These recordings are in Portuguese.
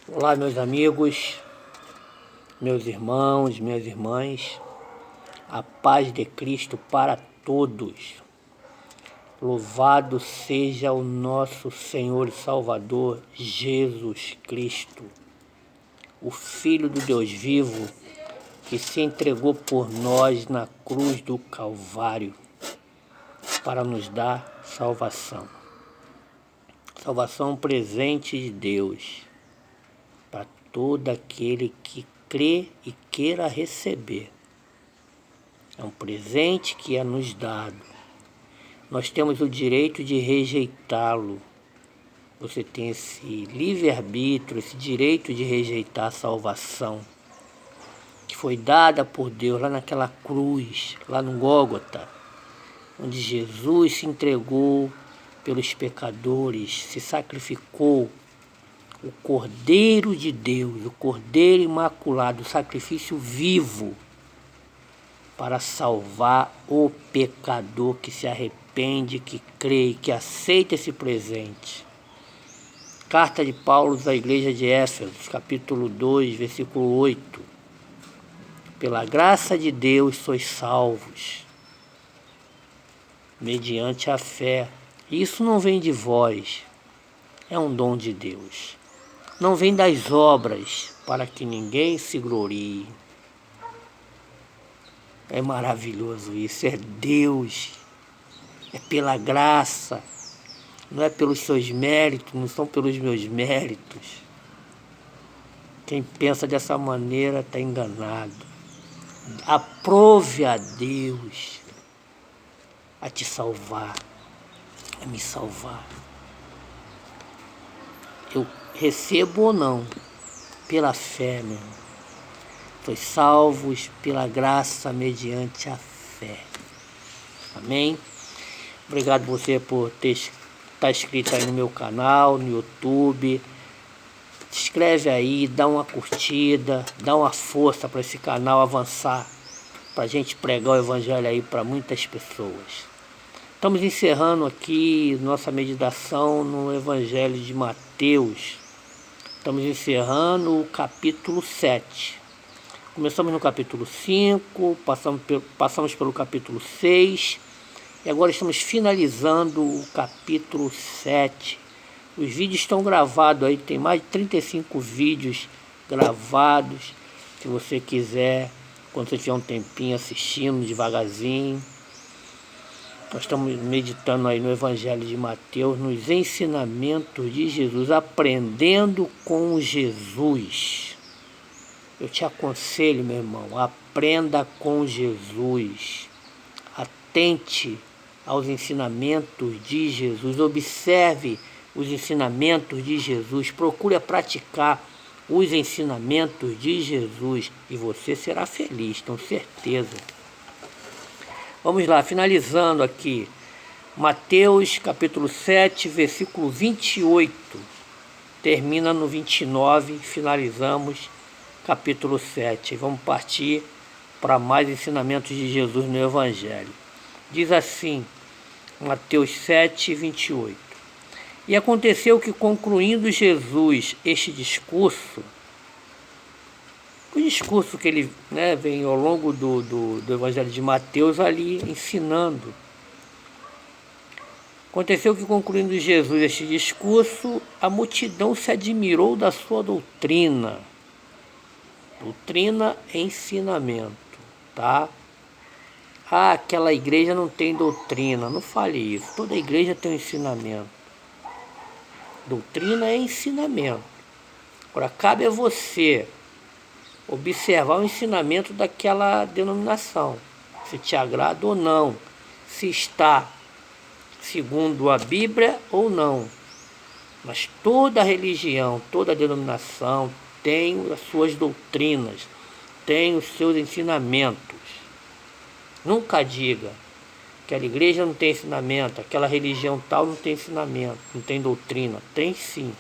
Olá, meus amigos, meus irmãos, minhas irmãs, a paz de Cristo para todos. Louvado seja o nosso Senhor e Salvador Jesus Cristo, o Filho do Deus vivo, que se entregou por nós na cruz do Calvário para nos dar salvação. Salvação presente de Deus para todo aquele que crê e queira receber. É um presente que é nos dado. Nós temos o direito de rejeitá-lo. Você tem esse livre-arbítrio, esse direito de rejeitar a salvação que foi dada por Deus lá naquela cruz, lá no Gólgota, onde Jesus se entregou pelos pecadores, se sacrificou, o Cordeiro de Deus, o Cordeiro Imaculado, o sacrifício vivo para salvar o pecador que se arrepende, que crê e que aceita esse presente. Carta de Paulo à igreja de Éfeso, capítulo 2, versículo 8. Pela graça de Deus sois salvos, mediante a fé. Isso não vem de vós, é um dom de Deus. Não vem das obras, para que ninguém se glorie. É maravilhoso isso, é Deus, é pela graça, não é pelos seus méritos, não são pelos meus méritos. Quem pensa dessa maneira está enganado. Aprove a Deus a te salvar, a me salvar. Eu recebo ou não, pela fé, meu irmão. Sois salvos pela graça mediante a fé. Amém? Obrigado você por estar inscrito aí no meu canal, no YouTube. Se inscreve aí, dá uma curtida, dá uma força para esse canal avançar, para a gente pregar o evangelho aí para muitas pessoas. Estamos encerrando aqui nossa meditação no evangelho de Mateus. Estamos encerrando o capítulo 7. Começamos no capítulo 5, passamos pelo capítulo 6 e agora estamos finalizando o capítulo 7. Os vídeos estão gravados aí, tem mais de 35 vídeos gravados. Se você quiser, quando você tiver um tempinho assistindo devagarzinho. Nós estamos meditando aí no Evangelho de Mateus, nos ensinamentos de Jesus, aprendendo com Jesus. Eu te aconselho, meu irmão, aprenda com Jesus. Atente aos ensinamentos de Jesus. Observe os ensinamentos de Jesus. Procure praticar os ensinamentos de Jesus. E você será feliz, tenho certeza. Vamos lá, finalizando aqui. Mateus capítulo 7, versículo 28. Termina no 29, finalizamos capítulo 7. Vamos partir para mais ensinamentos de Jesus no Evangelho. Diz assim, Mateus 7, 28. E aconteceu que, concluindo Jesus este discurso, o discurso que ele vem ao longo do Evangelho de Mateus ali ensinando. Aconteceu que, concluindo Jesus este discurso, a multidão se admirou da sua doutrina. Doutrina é ensinamento, tá? Ah, aquela igreja não tem doutrina. Não fale isso. Toda igreja tem um ensinamento. Doutrina é ensinamento. Agora, cabe a você observar o ensinamento daquela denominação. Se te agrada ou não. Se está segundo a Bíblia ou não. Mas toda religião, toda denominação tem as suas doutrinas, tem os seus ensinamentos. Nunca diga que aquela igreja não tem ensinamento, aquela religião tal não tem ensinamento, não tem doutrina. Tem sim.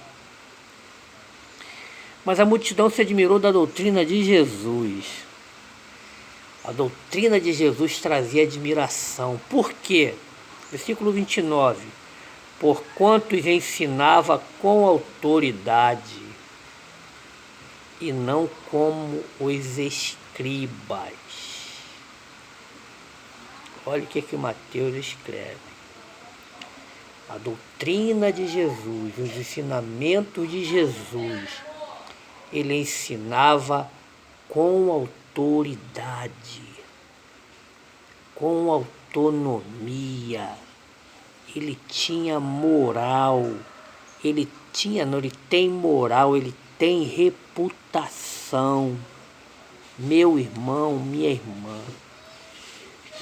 Mas a multidão se admirou da doutrina de Jesus. A doutrina de Jesus trazia admiração. Por quê? Versículo 29. Porquanto os ensinava com autoridade. e não como os escribas. Olha o que Mateus escreve. A doutrina de Jesus, os ensinamentos de Jesus, ele ensinava com autoridade, com autonomia. Ele tinha moral, ele tem moral, ele tem reputação. Meu irmão, minha irmã,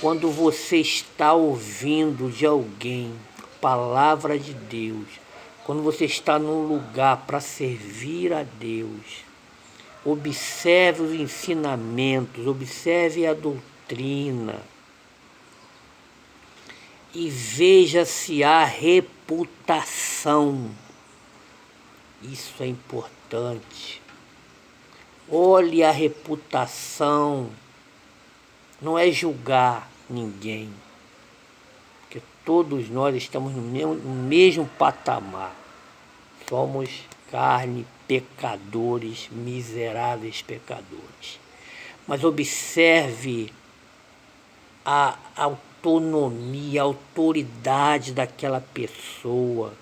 quando você está ouvindo de alguém palavra de Deus, quando você está num lugar para servir a Deus, observe os ensinamentos, observe a doutrina e veja se há reputação. Isso é importante. Olhe a reputação. Não é julgar ninguém, porque todos nós estamos no mesmo patamar. Somos carne, pecadores, miseráveis pecadores. Mas observe a autonomia, a autoridade daquela pessoa.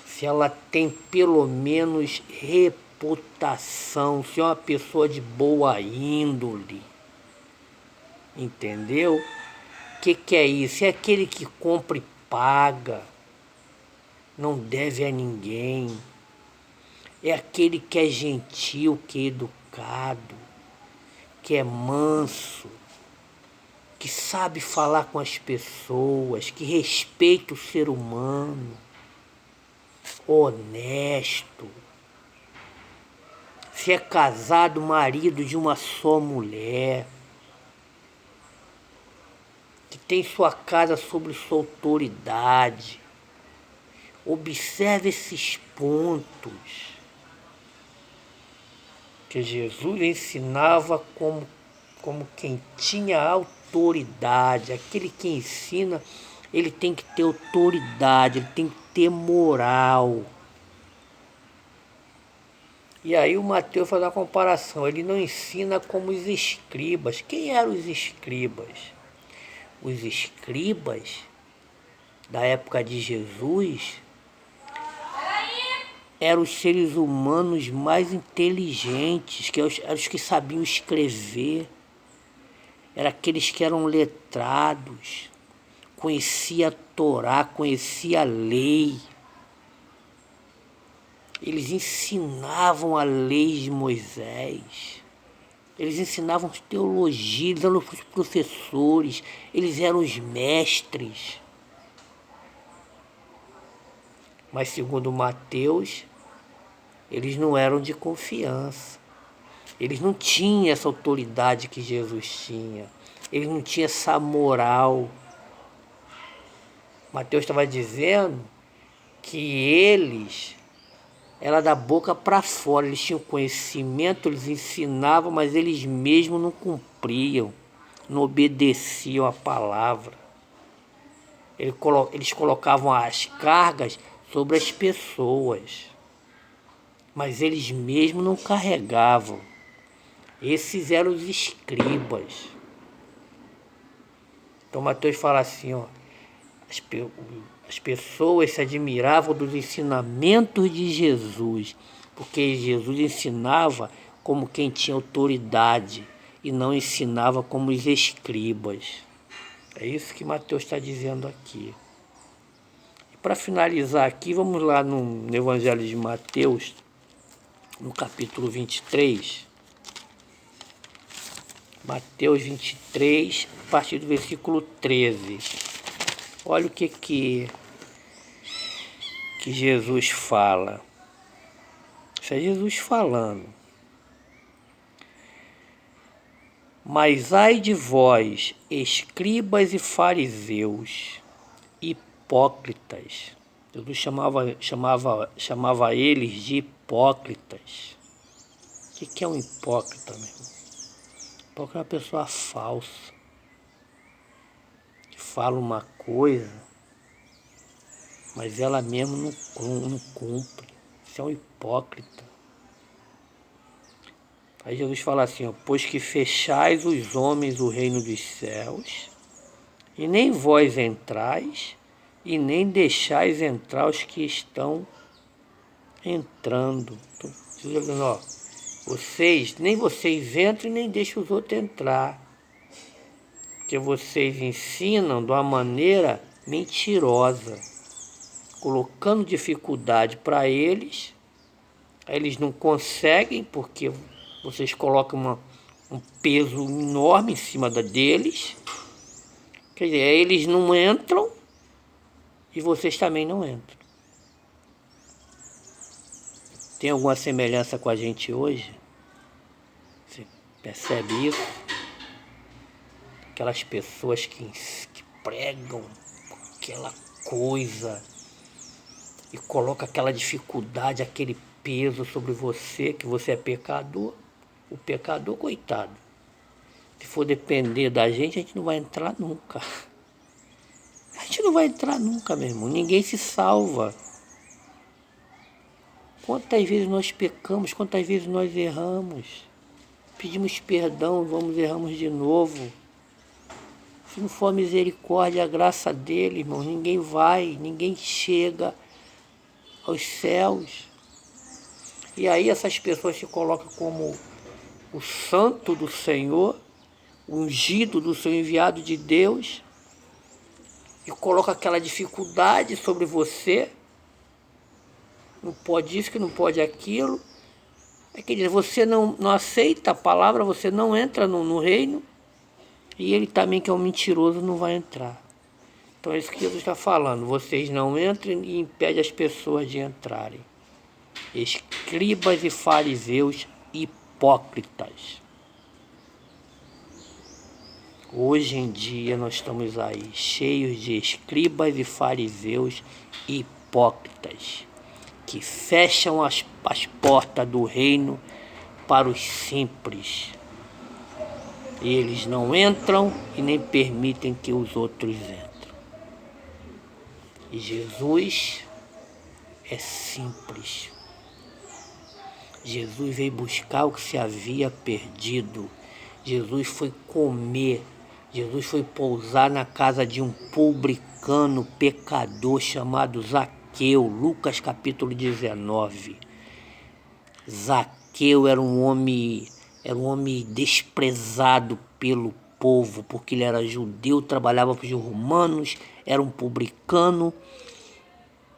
Se ela tem pelo menos reputação, se é uma pessoa de boa índole. Entendeu? O que é isso? É aquele que compra e paga, não deve a ninguém. É aquele que é gentil, que é educado, que é manso, que sabe falar com as pessoas, que respeita o ser humano, honesto. Se é casado, marido de uma só mulher, que tem sua casa sobre sua autoridade. Observe esses pontos que Jesus ensinava como quem tinha autoridade. Aquele que ensina, ele tem que ter autoridade, ele tem que ter moral. E aí o Mateus faz uma comparação, ele não ensina como os escribas. Quem eram os escribas? Os escribas da época de Jesus eram os seres humanos mais inteligentes, eram os que sabiam escrever, eram aqueles que eram letrados, conhecia a Torá, conhecia a lei. Eles ensinavam a lei de Moisés, eles ensinavam teologia, eles eram os professores, eles eram os mestres. Mas segundo Mateus, eles não eram de confiança. Eles não tinham essa autoridade que Jesus tinha. Eles não tinham essa moral. Mateus estava dizendo que eles era da boca para fora. Eles tinham conhecimento, eles ensinavam, mas eles mesmos não cumpriam, não obedeciam a palavra. Eles colocavam as cargas sobre as pessoas, mas eles mesmos não carregavam. Esses eram os escribas. Então Mateus fala assim, ó, as pessoas se admiravam dos ensinamentos de Jesus, porque Jesus ensinava como quem tinha autoridade e não ensinava como os escribas. É isso que Mateus está dizendo aqui. E para finalizar aqui, vamos lá no Evangelho de Mateus, no capítulo 23. Mateus 23, a partir do versículo 13. Olha o que Jesus fala. Isso é Jesus falando. Mas ai de vós, escribas e fariseus, hipócritas. Jesus chamava eles de hipócritas. O que é um hipócrita, meu irmão? Hipócrita é uma pessoa falsa, que fala uma coisa, mas ela mesma não cumpre. Isso é um hipócrita. Aí Jesus fala assim, ó, pois que fechais os homens o reino dos céus, e nem vós entrais, e nem deixais entrar os que estão entrando. Então, Jesus dizendo, ó, nem vocês entram e nem deixam os outros entrar. Porque vocês ensinam de uma maneira mentirosa, colocando dificuldade para eles. Aí eles não conseguem, porque vocês colocam um peso enorme em cima deles. Quer dizer, eles não entram e vocês também não entram. Tem alguma semelhança com a gente hoje? Você percebe isso? Aquelas pessoas que pregam aquela coisa e colocam aquela dificuldade, aquele peso sobre você, que você é pecador. O pecador, coitado. Se for depender da gente, a gente não vai entrar nunca. A gente não vai entrar nunca, meu irmão. Ninguém se salva. Quantas vezes nós pecamos, quantas vezes nós erramos. Pedimos perdão, erramos de novo. Se não for a misericórdia, a graça dele, irmão, ninguém chega aos céus. E aí essas pessoas se colocam como o santo do Senhor, o ungido do Senhor, enviado de Deus, e coloca aquela dificuldade sobre você. Não pode isso, que não pode aquilo. Quer dizer, você não aceita a palavra, você não entra no reino, e ele também, que é um mentiroso, não vai entrar. Então é isso que Jesus está falando. Vocês não entrem e impedem as pessoas de entrarem. Escribas e fariseus hipócritas. Hoje em dia nós estamos aí cheios de escribas e fariseus hipócritas, que fecham as portas do reino para os simples. E eles não entram e nem permitem que os outros entrem. E Jesus é simples. Jesus veio buscar o que se havia perdido. Jesus foi comer. Jesus foi pousar na casa de um publicano pecador chamado Zaqueu. Lucas capítulo 19. Zaqueu era um homem desprezado pelo povo, porque ele era judeu, trabalhava para os romanos, era um publicano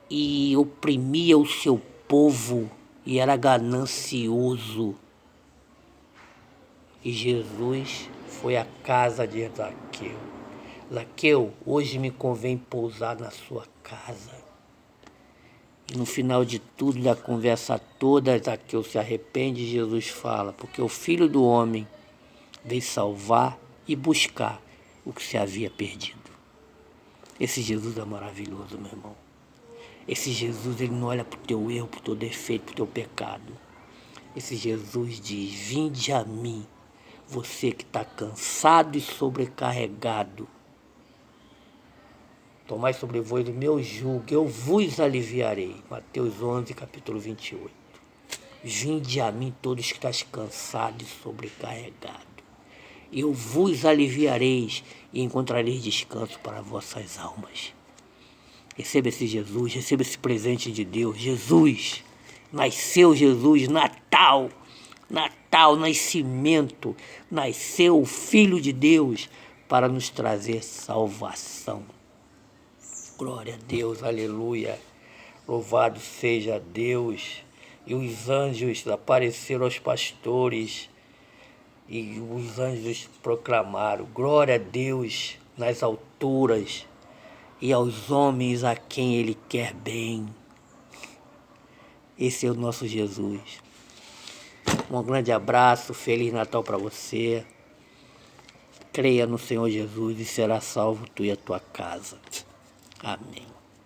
e oprimia o seu povo e era ganancioso. E Jesus foi à casa de Zaqueu. Zaqueu, hoje me convém pousar na sua casa. E no final de tudo, da conversa toda, Zaqueu se arrepende e Jesus fala, porque o Filho do Homem veio salvar e buscar o que se havia perdido. Esse Jesus é maravilhoso, meu irmão. Esse Jesus, ele não olha para o teu erro, para o teu defeito, para o teu pecado. Esse Jesus diz, vinde a mim, você que está cansado e sobrecarregado. Tomai sobre vós o meu jugo, eu vos aliviarei. Mateus 11, capítulo 28. Vinde a mim todos que estáis cansados e sobrecarregados. Eu vos aliviareis e encontrareis descanso para vossas almas. Receba esse Jesus, receba esse presente de Deus. Jesus, nasceu Jesus, Natal, nascimento, nasceu o Filho de Deus para nos trazer salvação. Glória a Deus, aleluia, louvado seja Deus. E os anjos apareceram aos pastores e os anjos proclamaram, glória a Deus nas alturas e aos homens a quem Ele quer bem. Esse é o nosso Jesus. Um grande abraço, Feliz Natal para você. Creia no Senhor Jesus e será salvo tu e a tua casa. Amém.